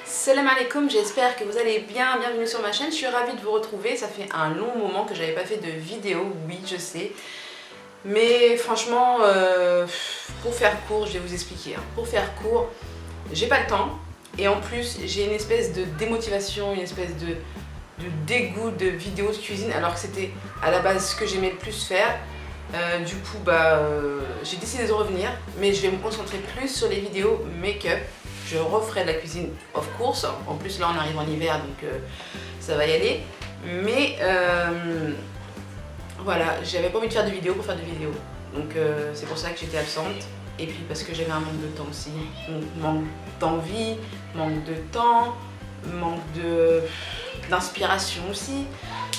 Salam alaikum, j'espère que vous allez bien, bienvenue sur ma chaîne, je suis ravie de vous retrouver, ça fait un long moment que j'avais pas fait de vidéo, oui je sais, mais franchement, pour faire court, je vais vous expliquer, pour faire court, j'ai pas le temps, et en plus j'ai une espèce de démotivation, une espèce de dégoût de vidéos de cuisine, alors que c'était à la base ce que j'aimais le plus faire. Du coup j'ai décidé de revenir, mais je vais me concentrer plus sur les vidéos make-up. Je referai de la cuisine of course, en plus là on arrive en hiver donc ça va y aller, mais voilà, j'avais pas envie de faire de vidéos pour faire de vidéos, donc c'est pour ça que j'étais absente, et puis parce que j'avais un manque de temps aussi, manque d'envie, manque de temps, manque d'inspiration aussi,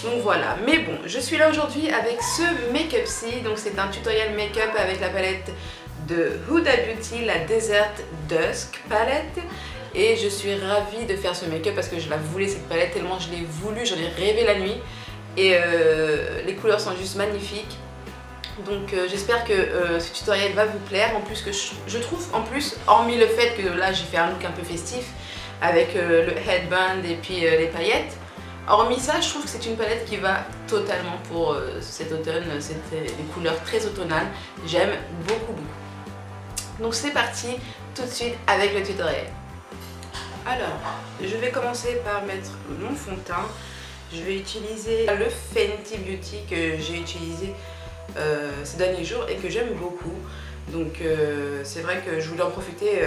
donc voilà. Mais bon, je suis là aujourd'hui avec ce make-up-ci, donc c'est un tutoriel make-up avec la palette de Huda Beauty, la Desert Dusk palette, et je suis ravie de faire ce make-up parce que je la voulais cette palette tellement je l'ai voulu, j'en ai rêvé la nuit, et les couleurs sont juste magnifiques, donc j'espère que ce tutoriel va vous plaire. En plus que je trouve, en plus, hormis le fait que là j'ai fait un look un peu festif avec le headband et puis les paillettes, hormis ça, je trouve que c'est une palette qui va totalement pour cet automne, c'est des couleurs très automnales, j'aime beaucoup. Donc c'est parti tout de suite avec le tutoriel. Alors, je vais commencer par mettre mon fond de teint. Je vais utiliser le Fenty Beauty que j'ai utilisé ces derniers jours et que j'aime beaucoup. Donc c'est vrai que je voulais en profiter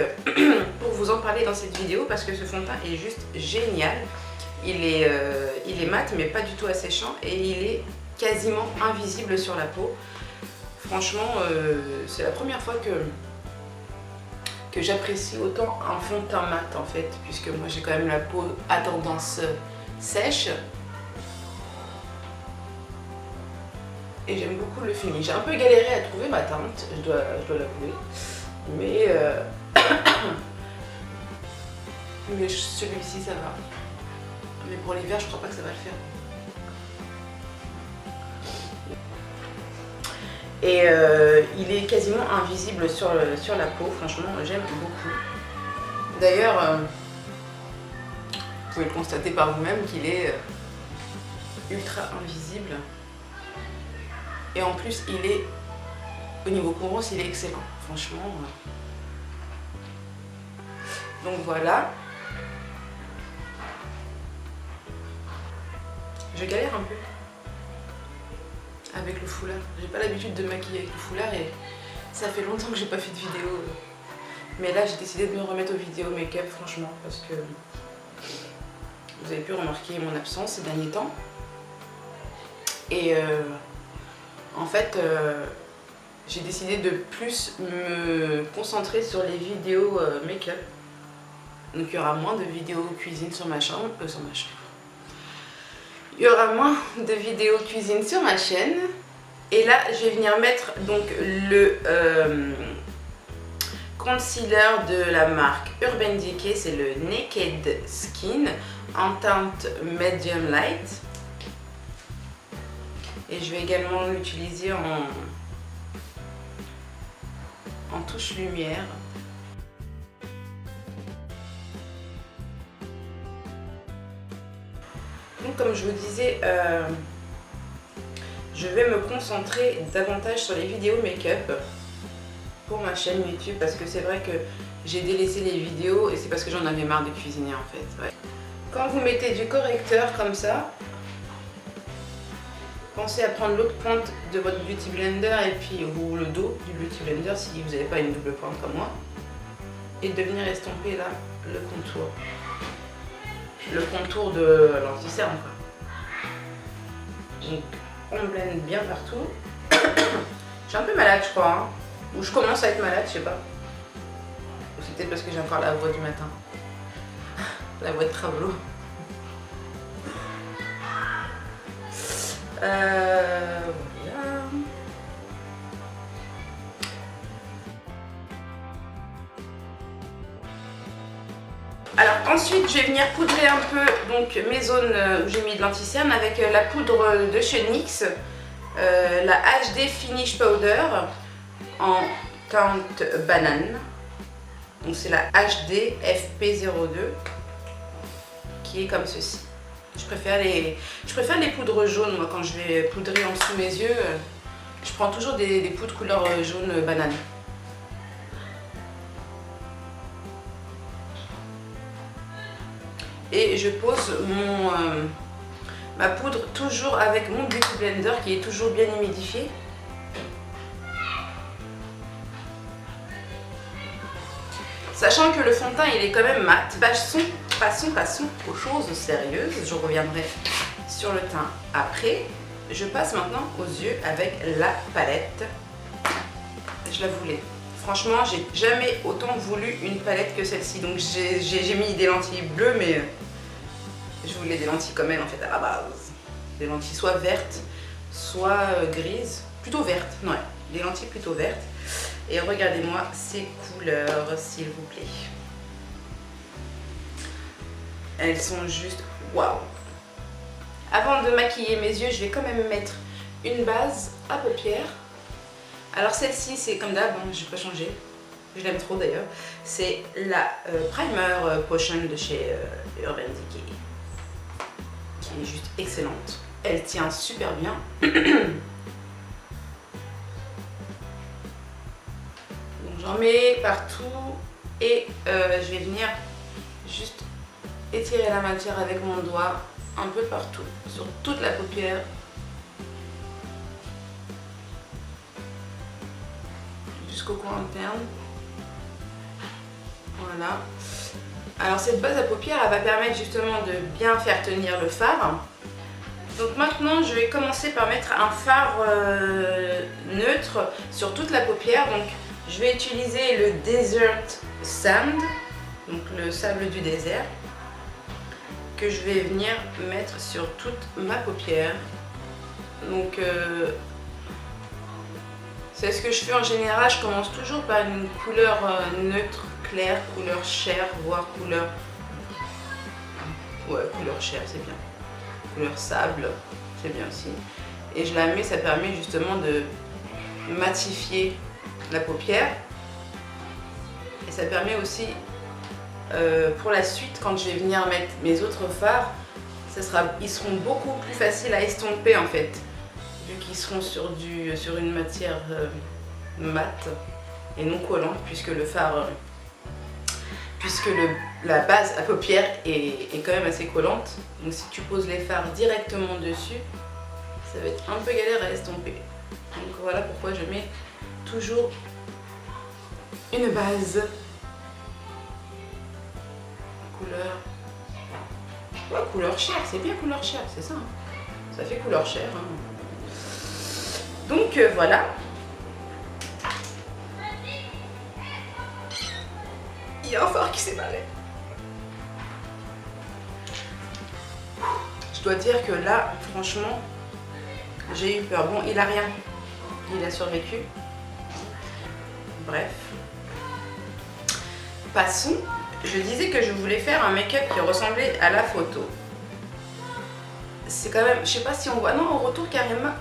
pour vous en parler dans cette vidéo parce que ce fond de teint est juste génial. Il est mat mais pas du tout asséchant et il est quasiment invisible sur la peau. Franchement, c'est la première fois que j'apprécie autant un fond de teint mat en fait, puisque moi j'ai quand même la peau à tendance sèche et j'aime beaucoup le fini. J'ai un peu galéré à trouver ma teinte, je dois l'avouer, mais mais celui-ci ça va, mais pour l'hiver je crois pas que ça va le faire. Et il est quasiment invisible sur la peau, franchement j'aime beaucoup. D'ailleurs, vous pouvez le constater par vous-même qu'il est ultra invisible. Et en plus il est, au niveau courance, il est excellent, franchement. Donc voilà. Je galère un peu avec le foulard. J'ai pas l'habitude de me maquiller avec le foulard et ça fait longtemps que j'ai pas fait de vidéo. Mais là j'ai décidé de me remettre aux vidéos make-up franchement parce que vous avez pu remarquer mon absence ces derniers temps. Et en fait j'ai décidé de plus me concentrer sur les vidéos make-up. Donc il y aura moins de vidéos cuisine sur ma chaîne. Il y aura moins de vidéos cuisine sur ma chaîne. Et là, je vais venir mettre donc le concealer de la marque Urban Decay. C'est le Naked Skin en teinte Medium Light. Et je vais également l'utiliser en touche lumière. Donc comme je vous disais, je vais me concentrer davantage sur les vidéos make-up pour ma chaîne YouTube parce que c'est vrai que j'ai délaissé les vidéos et c'est parce que j'en avais marre de cuisiner en fait. Ouais. Quand vous mettez du correcteur comme ça, pensez à prendre l'autre pointe de votre Beauty Blender et puis ou le dos du Beauty Blender si vous n'avez pas une double pointe comme moi, et de venir estomper là le contour. Le contour de l'anti-cerne quoi. Donc on blende bien partout. Je suis un peu malade je crois, hein. Ou je commence à être malade, je sais pas. Ou c'est peut-être parce que j'ai encore la voix du matin. La voix de travaux. Voilà. Alors ensuite je vais venir poudrer un peu donc mes zones où j'ai mis de l'anti-cerne avec la poudre de chez NYX, la HD Finish Powder. en teinte banane. Donc c'est la HD FP02 qui est comme ceci. Je préfère les poudres jaunes, moi, quand je vais poudrer en dessous mes yeux. Je prends toujours des poudres couleur jaune banane. Et je pose ma poudre toujours avec mon Beauty Blender qui est toujours bien humidifié. Sachant que le fond de teint il est quand même mat. Passons aux choses sérieuses. Je reviendrai sur le teint après. Je passe maintenant aux yeux avec la palette. Je la voulais. Franchement, j'ai jamais autant voulu une palette que celle-ci. Donc j'ai mis des lentilles bleues, mais je voulais des lentilles comme elle en fait à la base. Des lentilles soit vertes, soit grises. Plutôt vertes, ouais. Des lentilles plutôt vertes. Et regardez-moi ces couleurs, s'il vous plaît. Elles sont juste waouh! Avant de maquiller mes yeux, je vais quand même mettre une base à paupières. Alors celle-ci, c'est comme d'hab, hein, je n'ai pas changé. Je l'aime trop d'ailleurs. C'est la Primer Potion de chez Urban Decay. Qui est juste excellente. Elle tient super bien. J'en mets partout et je vais venir juste étirer la matière avec mon doigt un peu partout, sur toute la paupière. Jusqu'au coin interne. Voilà. Alors cette base à paupières, elle va permettre justement de bien faire tenir le fard. Donc maintenant, je vais commencer par mettre un fard neutre sur toute la paupière. Donc je vais utiliser le Desert Sand, donc le sable du désert, que je vais venir mettre sur toute ma paupière. Donc c'est ce que je fais en général. Je commence toujours par une couleur neutre, claire, couleur chair, voire couleur... Ouais, couleur chair, c'est bien. Couleur sable, c'est bien aussi. Et je la mets, ça permet justement de matifier la paupière. Et ça permet aussi, pour la suite, quand je vais venir mettre mes autres fards, ils seront beaucoup plus faciles à estomper en fait. Vu qu'ils seront sur une matière mate et non collante, puisque le fard... la base à paupières est quand même assez collante. Donc si tu poses les fards directement dessus, ça va être un peu galère à estomper. Donc voilà pourquoi je mets toujours une base couleur... Ouais, couleur chair, c'est bien couleur chair, c'est ça. Hein. Ça fait couleur chair. Hein. Donc voilà. Il y a un phare qui s'est barré. Je dois dire que là, franchement, j'ai eu peur. Bon, il a rien. Il a survécu. Bref. Passons. Je disais que je voulais faire un make-up qui ressemblait à la photo. C'est quand même... Je sais pas si on voit... Non, au retour carrément...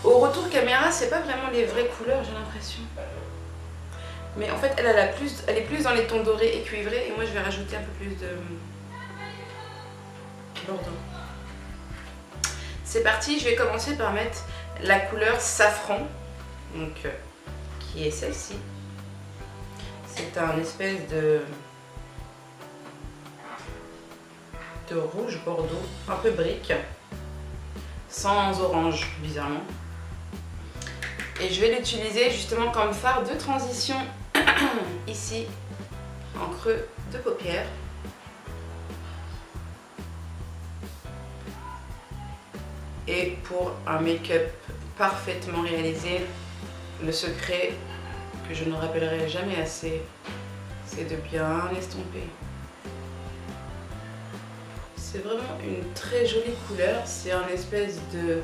Au retour caméra, c'est pas vraiment les vraies couleurs, j'ai l'impression. Mais en fait, elle est plus dans les tons dorés et cuivrés. Et moi, je vais rajouter un peu plus de bordeaux. C'est parti, je vais commencer par mettre la couleur safran. Donc, qui est celle-ci. C'est un espèce de rouge bordeaux, un peu brique. Sans orange, bizarrement. Et je vais l'utiliser justement comme fard de transition ici, en creux de paupière. Et pour un make-up parfaitement réalisé, le secret que je ne rappellerai jamais assez, c'est de bien estomper. C'est vraiment une très jolie couleur, c'est un espèce de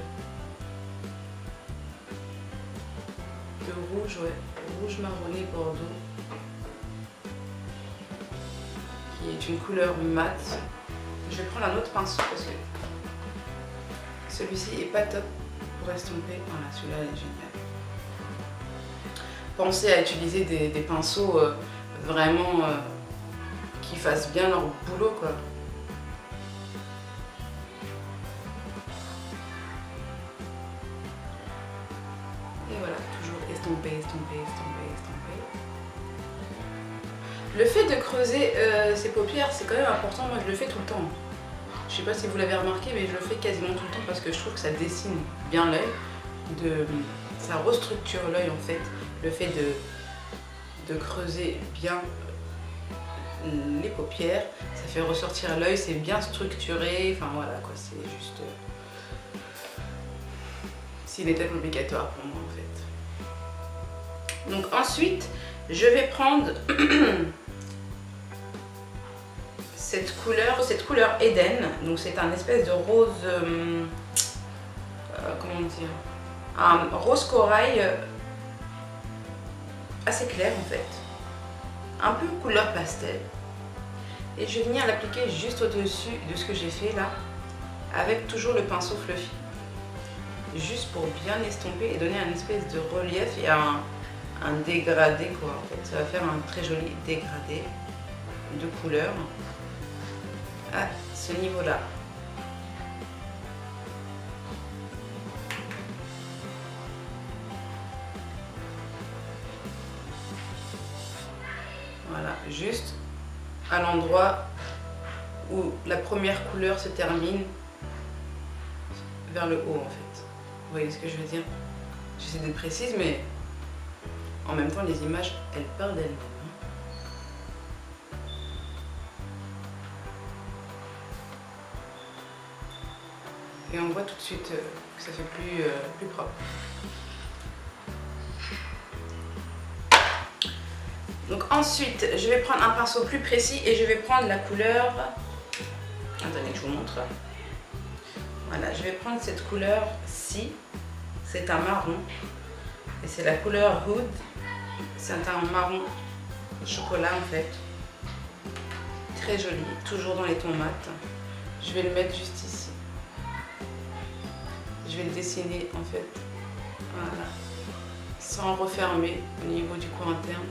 rouge, ouais, rouge marronné bordeaux, qui est une couleur mate. Je vais prendre un autre pinceau parce que celui-ci est pas top pour estomper. Voilà, celui-là est génial. pensez à utiliser des pinceaux vraiment qui fassent bien leur boulot, quoi. Et voilà, toujours estomper, estomper, estomper, estomper. Le fait de creuser ses paupières, c'est quand même important. Moi, je le fais tout le temps. Je sais pas si vous l'avez remarqué, mais je le fais quasiment tout le temps parce que je trouve que ça dessine bien l'œil. Ça restructure l'œil en fait. Le fait de creuser bien les paupières, ça fait ressortir l'œil, c'est bien structuré. Enfin voilà quoi, c'est juste. C'est une étape obligatoire pour moi en fait. Donc ensuite, je vais prendre cette couleur Eden. Donc c'est un espèce de rose, comment dire, un rose corail assez clair en fait, un peu couleur pastel. Et je vais venir l'appliquer juste au-dessus de ce que j'ai fait là, avec toujours le pinceau fluffy, juste pour bien estomper et donner un espèce de relief et un dégradé quoi. En fait, ça va faire un très joli dégradé de couleur à ce niveau-là. Voilà, juste à l'endroit où la première couleur se termine vers le haut en fait. Vous voyez ce que je veux dire? J'essaie d'être précise, mais en même temps les images elles parlent d'elles-mêmes. Et on voit tout de suite que ça fait plus propre. Donc ensuite, je vais prendre un pinceau plus précis et je vais prendre la couleur... Attendez que je vous montre. Voilà, je vais prendre cette couleur-ci. C'est un marron. Et c'est la couleur Hood. C'est un marron chocolat en fait. Très joli, toujours dans les tons mat. Je vais le mettre juste ici. Je vais le dessiner en fait. Voilà. Sans refermer au niveau du coin interne.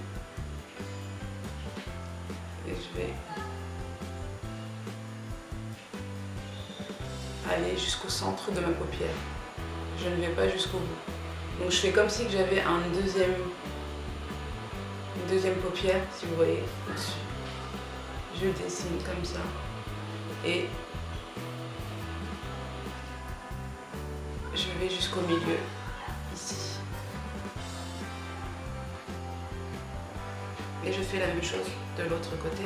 Et je vais aller jusqu'au centre de ma paupière. Je ne vais pas jusqu'au bout. Donc je fais comme si j'avais une deuxième paupière, si vous voyez, au-dessus. Je dessine comme ça. Et je vais jusqu'au milieu, ici. Et je fais la même chose de l'autre côté.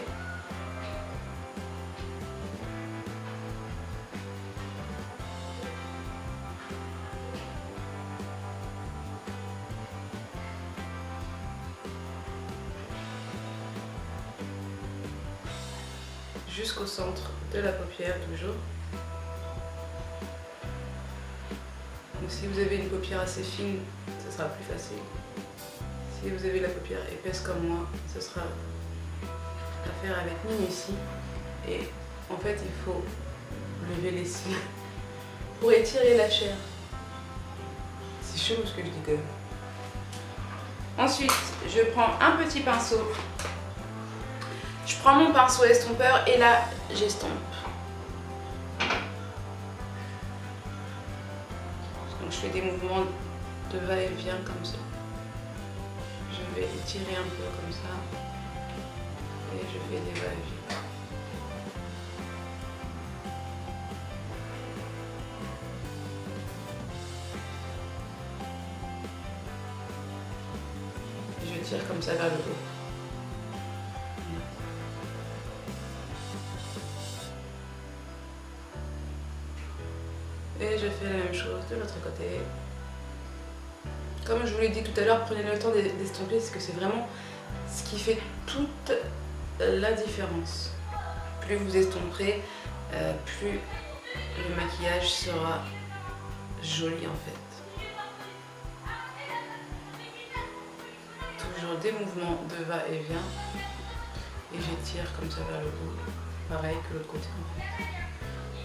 Jusqu'au centre de la paupière toujours. Donc si vous avez une paupière assez fine, ce sera plus facile. Si vous avez la paupière épaisse comme moi, ce sera à faire avec minutie. Et en fait, il faut lever les cils pour étirer la chair. C'est chelou ce que je dis quand même. Ensuite, je prends un petit pinceau. Je prends mon pinceau estompeur et là, j'estompe. Donc je fais des mouvements de va-et-vient comme ça. Je vais étirer un peu comme ça. Et je fais des va-et-vient. Je tire comme ça vers le haut. Et je fais la même chose de l'autre côté. Comme je vous l'ai dit tout à l'heure, prenez le temps d'estomper parce que c'est vraiment ce qui fait toute la différence. Plus vous estomperez, plus le maquillage sera joli en fait. Toujours des mouvements de va-et-vient. Et j'étire comme ça vers le haut. Pareil que l'autre côté en fait.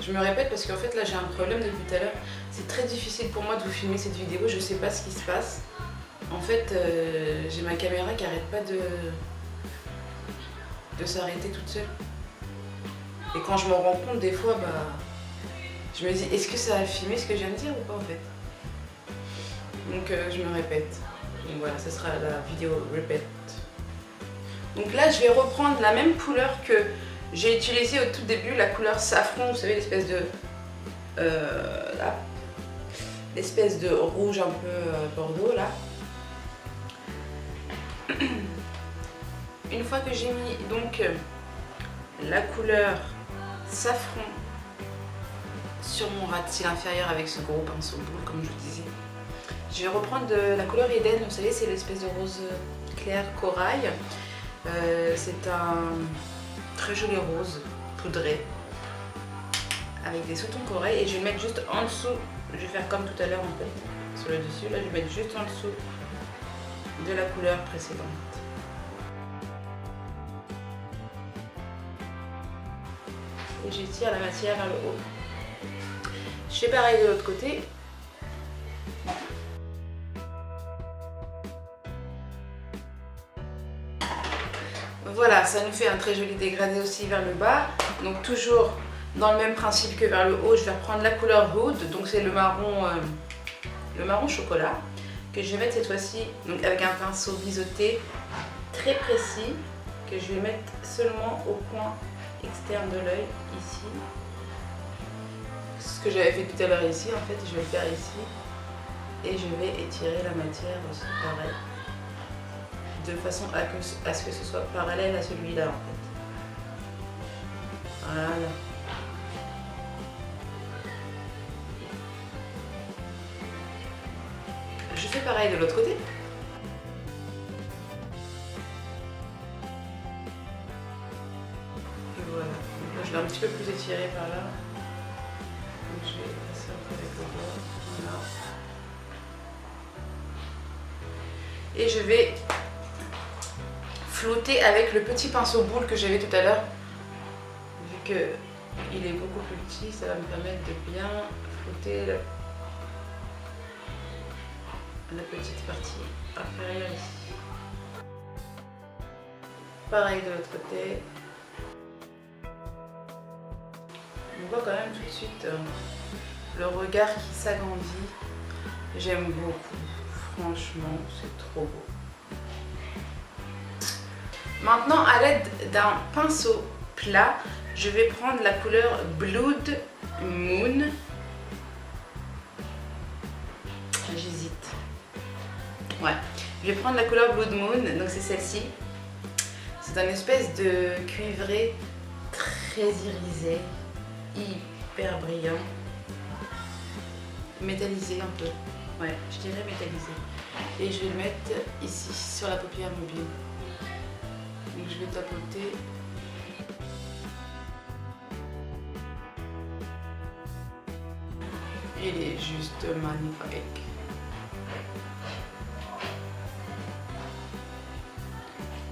Je me répète parce qu'en fait là j'ai un problème depuis tout à l'heure. C'est très difficile pour moi de vous filmer cette vidéo. Je sais pas ce qui se passe en fait, j'ai ma caméra qui arrête pas de s'arrêter toute seule. Et quand je m'en rends compte, des fois, bah, je me dis, est-ce que ça a filmé ce que je viens de dire ou pas en fait? Donc je me répète. Donc voilà, ce sera la vidéo répète. Donc là, je vais reprendre la même couleur que j'ai utilisée au tout début, la couleur safran, vous savez, l'espèce de... là. L'espèce de rouge un peu bordeaux là. Une fois que j'ai mis donc la couleur safran sur mon ras de cils inférieur avec ce gros pinceau boule comme je vous disais, je vais reprendre de la couleur Eden, vous savez c'est l'espèce de rose clair corail. C'est un très joli rose poudré avec des sautons corail et je vais le mettre juste en dessous. Je vais faire comme tout à l'heure en fait, sur le dessus. Là je vais mettre juste en dessous de la couleur précédente. Et j'étire la matière vers le haut. Je fais pareil de l'autre côté. Voilà, ça nous fait un très joli dégradé aussi vers le bas. Donc toujours dans le même principe que vers le haut, je vais reprendre la couleur Hood. Donc c'est le marron chocolat que je vais mettre cette fois-ci avec un pinceau biseauté très précis que je vais mettre seulement au coin externe de l'œil ici. Ce que j'avais fait tout à l'heure ici, en fait, je vais le faire ici et je vais étirer la matière aussi pareil, de façon à ce que ce soit parallèle à celui-là en fait. Voilà. Je fais pareil de l'autre côté. Et voilà. Donc là, je l'ai un petit peu plus étiré par là. Donc je vais passer un peu avec le doigt. Voilà. Et je vais flouter avec le petit pinceau boule que j'avais tout à l'heure. Vu qu'il est beaucoup plus petit, ça va me permettre de bien flouter la petite partie inférieure ici. Pareil de l'autre côté. On voit quand même tout de suite le regard qui s'agrandit. J'aime beaucoup. Franchement, c'est trop beau. Maintenant, à l'aide d'un pinceau plat, je vais prendre la couleur Blood Moon. J'hésite. Ouais, je vais prendre la couleur Blood Moon, donc c'est celle-ci. C'est un espèce de cuivré très irisé, hyper brillant, métallisé un peu. Ouais, je dirais métallisé. Et je vais le mettre ici sur la paupière mobile. Donc je vais tapoter. Il est juste magnifique.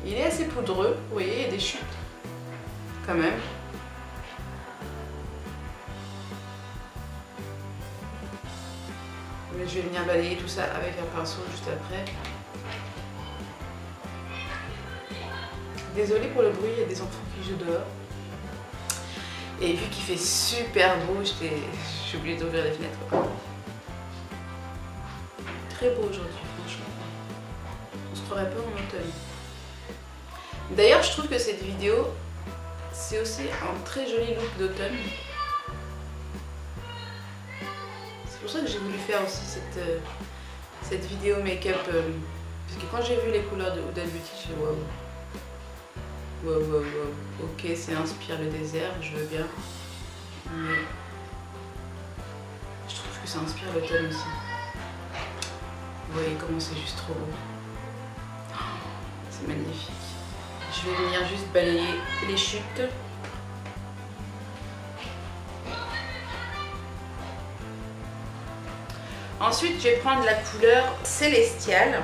Il est assez poudreux, vous voyez, il y a des chutes quand même. Mais je vais venir balayer tout ça avec un pinceau juste après. Désolée pour le bruit, il y a des enfants qui jouent dehors. Et vu qu'il fait super beau, j'ai oublié d'ouvrir les fenêtres. Très beau aujourd'hui, franchement. On se croirait pas en automne. D'ailleurs, je trouve que cette vidéo, c'est aussi un très joli look d'automne. C'est pour ça que j'ai voulu faire aussi cette vidéo make-up. Parce que quand j'ai vu les couleurs de Huda Beauty, je suis waouh. Wow. Ok, c'est inspire le désert, je veux bien. Mais je trouve que ça inspire l'automne aussi. Vous voyez comment c'est juste trop beau. C'est magnifique. Je vais venir juste balayer les chutes. Ensuite, je vais prendre la couleur Célestial.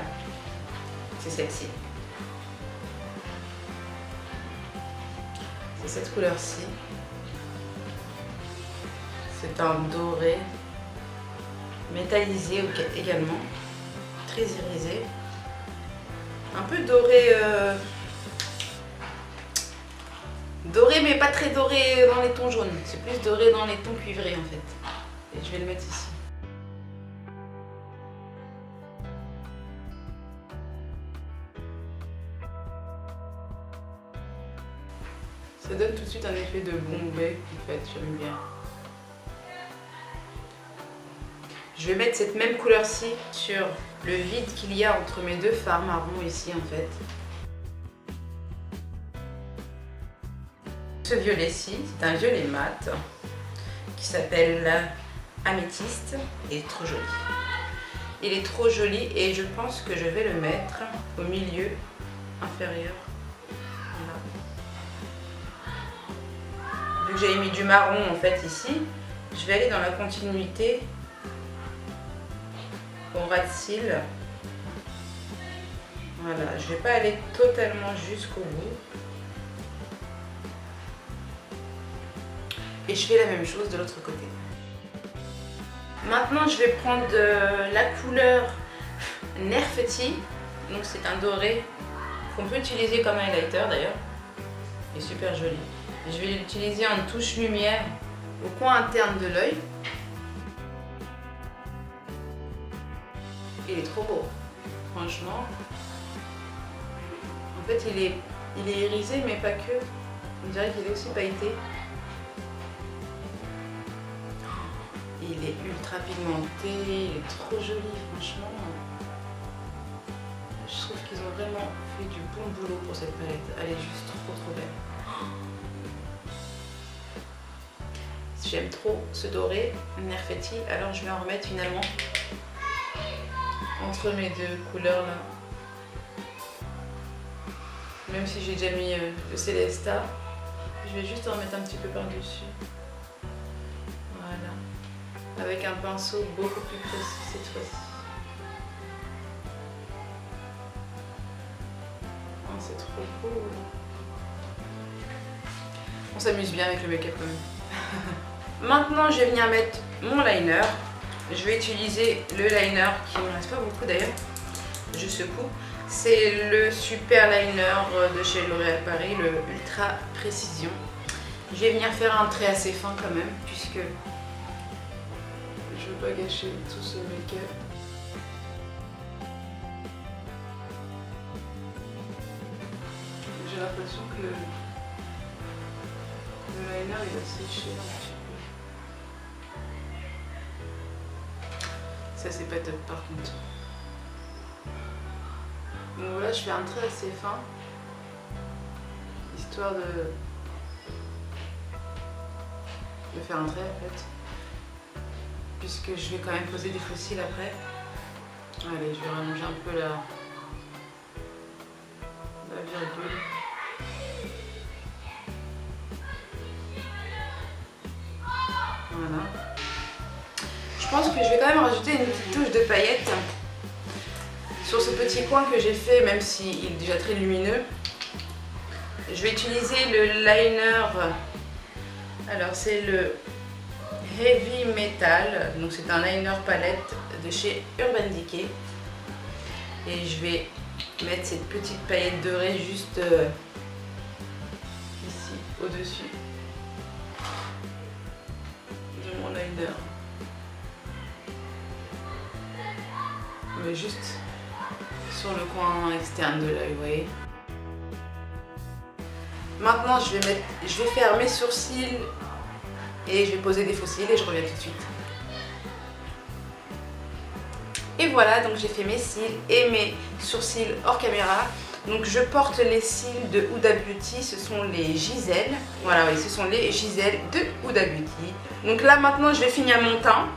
C'est celle-ci. C'est cette couleur-ci. C'est un doré métallisé également, très irisé. un peu doré, doré mais pas très doré dans les tons jaunes. C'est plus doré dans les tons cuivrés en fait. Et je vais le mettre ici. Ça donne tout de suite un effet de bombé en fait, j'aime bien. Je vais mettre cette même couleur-ci sur le vide qu'il y a entre mes deux fards marrons ici en fait. Ce violet-ci, c'est un violet mat qui s'appelle Améthyste. Il est trop joli. Il est trop joli et je pense que je vais le mettre au milieu inférieur. Voilà. Vu que j'avais mis du marron en fait ici, je vais aller dans la continuité au ras de cils. Voilà, je vais pas aller totalement jusqu'au bout. Et je fais la même chose de l'autre côté. Maintenant, je vais prendre la couleur Nerfetti. Donc c'est un doré qu'on peut utiliser comme highlighter d'ailleurs. Il est super joli. Je vais l'utiliser en touche lumière au coin interne de l'œil. Il est trop beau, franchement. En fait, il est irisé, mais pas que. On dirait qu'il est aussi pailleté. Il est ultra pigmenté, il est trop joli, franchement. Je trouve qu'ils ont vraiment fait du bon boulot pour cette palette. Elle est juste trop belle. J'aime trop ce doré Nerfetti, alors je vais en remettre finalement entre mes deux couleurs là. Même si j'ai déjà mis le Célesta, je vais juste en mettre un petit peu par-dessus. Voilà. Avec un pinceau beaucoup plus précis cette fois-ci. Oh, c'est trop beau. On s'amuse bien avec le make-up quand même. Maintenant, je vais venir mettre mon liner. Je vais utiliser le liner qui ne me reste pas beaucoup d'ailleurs. Je secoue. C'est le super liner de chez L'Oréal Paris, le Ultra Précision. Je vais venir faire un trait assez fin quand même, puisque je veux pas gâcher tout ce make-up. J'ai l'impression que le liner il a séché un petit peu. Ça c'est pas top par contre. Donc voilà, je fais un trait assez fin, histoire de faire un trait en fait, puisque je vais quand même poser des fossiles après. Allez, je vais rallonger un peu la virgule. Voilà. Je pense que je vais quand même rajouter une petite touche de paillettes sur ce petit coin que j'ai fait, même s'il est déjà très lumineux. Je vais utiliser le liner, alors c'est le Heavy Metal, donc c'est un liner palette de chez Urban Decay. Et je vais mettre cette petite paillette dorée juste ici, au-dessus de mon liner. Mais juste sur le coin externe de l'œil, vous voyez. Maintenant, je vais faire mes sourcils et je vais poser des faux cils et je reviens tout de suite. Et voilà, donc j'ai fait mes cils et mes sourcils hors caméra. Donc je porte les cils de Huda Beauty, ce sont les Giselle. Voilà, oui, ce sont les Giselle de Huda Beauty. Donc là maintenant, je vais finir mon teint.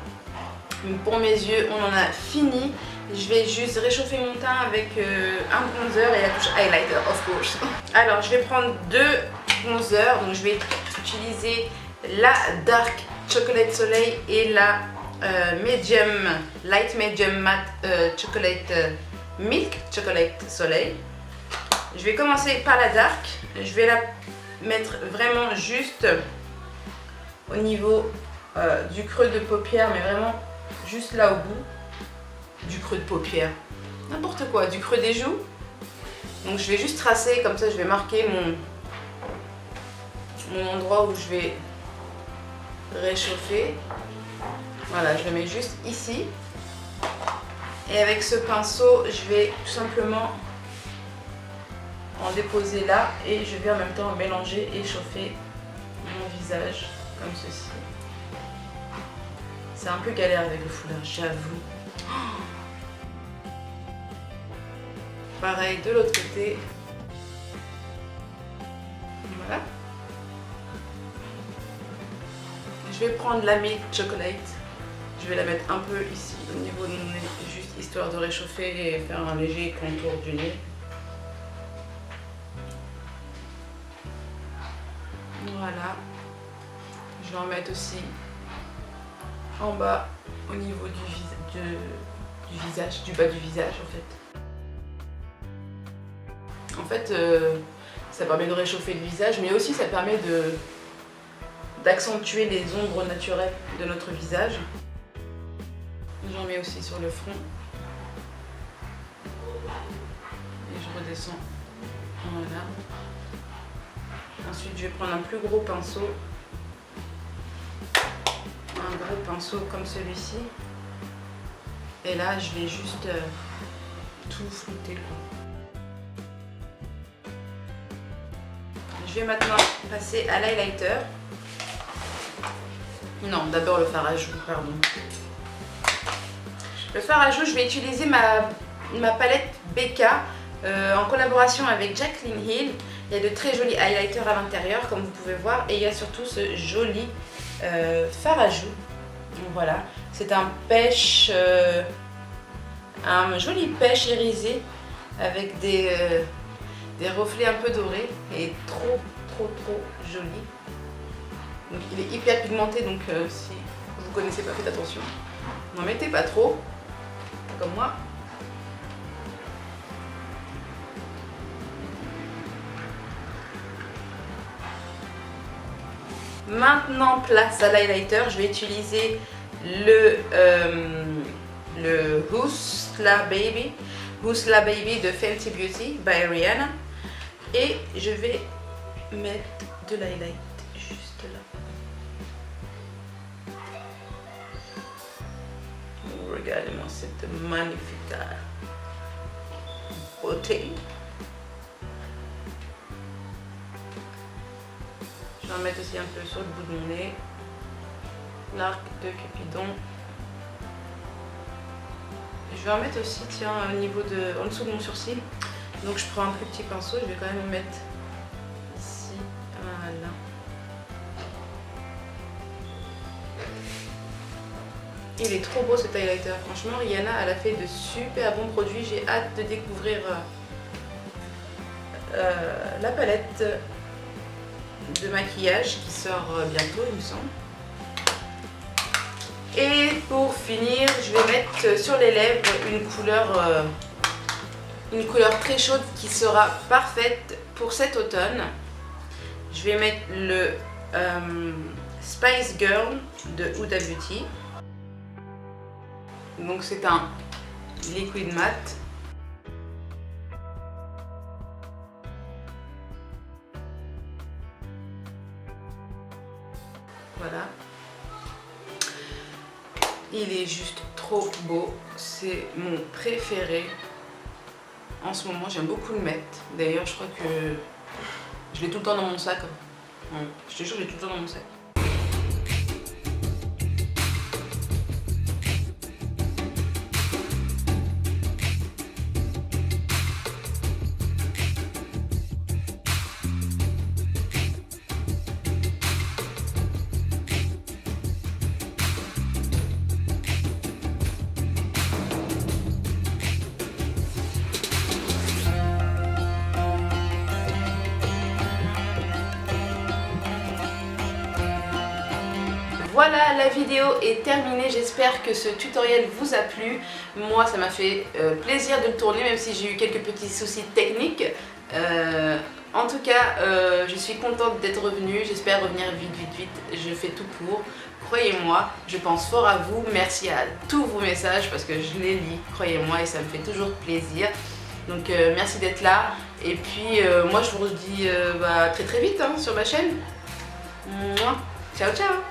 Pour mes yeux, on en a fini. Je vais juste réchauffer mon teint avec un bronzer et la touche highlighter, of course. Alors, je vais prendre deux bronzers. Donc, je vais utiliser la Dark Chocolate Soleil et la Light Medium Matte Chocolate Milk Chocolate Soleil. Je vais commencer par la Dark. Je vais la mettre vraiment juste au niveau du creux de paupière, mais vraiment juste là au bout. Du creux de paupière, n'importe quoi, du creux des joues, Donc je vais juste tracer, comme ça je vais marquer mon endroit où je vais réchauffer. Voilà, je le mets juste ici. Et avec ce pinceau, je vais tout simplement en déposer là et je vais en même temps mélanger et chauffer mon visage comme ceci. C'est un peu galère avec le foulard, j'avoue. Pareil de l'autre côté. Voilà. Je vais prendre la Milk Chocolate. Je vais la mettre un peu ici au niveau de mon nez, juste histoire de réchauffer et faire un léger contour du nez. Voilà. Je vais en mettre aussi en bas au niveau du visage, du bas du visage en fait. En fait, ça permet de réchauffer le visage, mais aussi ça permet d'accentuer les ombres naturelles de notre visage. J'en mets aussi sur le front. Et je redescends. Voilà. Ensuite, je vais prendre un plus gros pinceau. Un gros pinceau comme celui-ci. Et là, je vais juste tout flouter. Je vais maintenant passer à l'highlighter. Non, d'abord le fard à joues, pardon. Le fard à joues, je vais utiliser ma palette BK en collaboration avec Jaclyn Hill. Il y a de très jolis highlighters à l'intérieur, comme vous pouvez voir. Et il y a surtout ce joli fard à joues. Donc voilà, c'est un pêche, un joli pêche irisé avec des reflets un peu dorés et trop joli. Donc il est hyper pigmenté, donc si vous ne connaissez pas, faites attention. N'en mettez pas trop, comme moi. Maintenant, place à l'highlighter. Je vais utiliser le Husla Baby de Fenty Beauty by Rihanna. Et je vais mettre de l'highlight juste là. Regardez-moi cette magnifique beauté. Je vais en mettre aussi un peu sur le bout de mon nez. L'arc de Cupidon. Je vais en mettre aussi, tiens, au niveau en dessous de mon sourcil. Donc je prends un plus petit pinceau, je vais quand même mettre ici. Voilà. Il est trop beau cet highlighter. Franchement, Rihanna, elle a fait de super bons produits. J'ai hâte de découvrir la palette de maquillage qui sort bientôt, il me semble. Et pour finir, je vais mettre sur les lèvres une couleur très chaude qui sera parfaite pour cet automne. Je vais mettre le Spice Girl de Huda Beauty. Donc c'est un liquid matte. Voilà. Il est juste trop beau. C'est mon préféré. En ce moment, j'aime beaucoup le mettre. D'ailleurs, je crois que je l'ai tout le temps dans mon sac. Je te jure, je l'ai tout le temps dans mon sac. Voilà, la vidéo est terminée. J'espère que ce tutoriel vous a plu. Moi, ça m'a fait plaisir de le tourner, même si j'ai eu quelques petits soucis techniques. En tout cas, je suis contente d'être revenue. J'espère revenir vite. Je fais tout pour. Croyez-moi, je pense fort à vous. Merci à tous vos messages parce que je les lis, croyez-moi, et ça me fait toujours plaisir. Donc merci d'être là. Et puis moi je vous redis très très vite hein, sur ma chaîne. Mouah. Ciao ciao.